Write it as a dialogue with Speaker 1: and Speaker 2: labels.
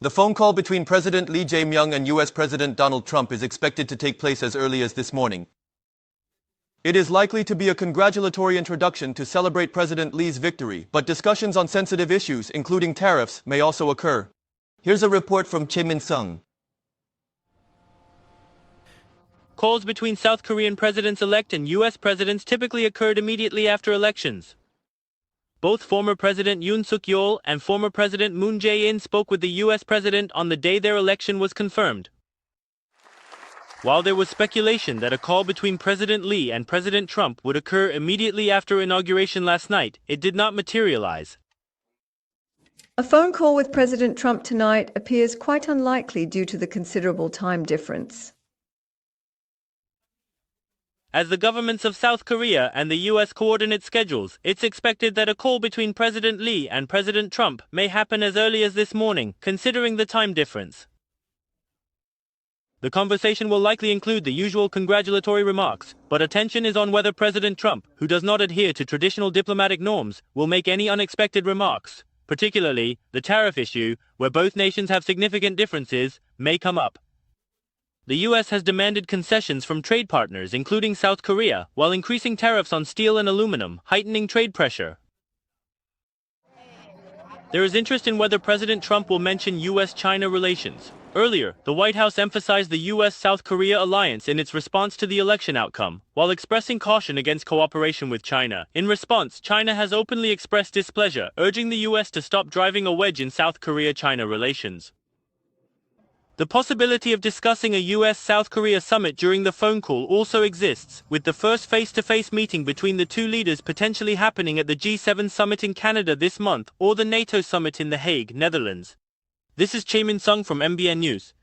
Speaker 1: The phone call between President Lee Jae-myung and U.S. President Donald Trump is expected to take place as early as this morning. It is likely to be a congratulatory introduction to celebrate President Lee's victory, but discussions on sensitive issues, including tariffs, may also occur. Here's a report from Jae-myung.
Speaker 2: Calls between South Korean presidents-elect and U.S. presidents typically occurred immediately after elections. Both former President Yoon Suk-yeol and former President Moon Jae-in spoke with the U.S. president on the day their election was confirmed. While there was speculation that a call between President Lee and President Trump would occur immediately after inauguration last night, it did not materialize.
Speaker 3: A phone call with President Trump tonight appears quite unlikely due to the considerable time difference.
Speaker 2: As the governments of South Korea and the U.S. coordinate schedules, it's expected that a call between President Lee and President Trump may happen as early as this morning, considering the time difference. The conversation will likely include the usual congratulatory remarks, but attention is on whether President Trump, who does not adhere to traditional diplomatic norms, will make any unexpected remarks. Particularly, the tariff issue, where both nations have significant differences, may come up. The U.S. has demanded concessions from trade partners, including South Korea, while increasing tariffs on steel and aluminum, heightening trade pressure. There is interest in whether President Trump will mention U.S.-China relations. Earlier, the White House emphasized the U.S.-South Korea alliance in its response to the election outcome, while expressing caution against cooperation with China. In response, China has openly expressed displeasure, urging the U.S. to stop driving a wedge in South Korea-China relations. The possibility of discussing a U.S.-South Korea summit during the phone call also exists, with the first face-to-face meeting between the two leaders potentially happening at the G7 summit in Canada this month or the NATO summit in The Hague, Netherlands. This is Jae-myung from MBN News.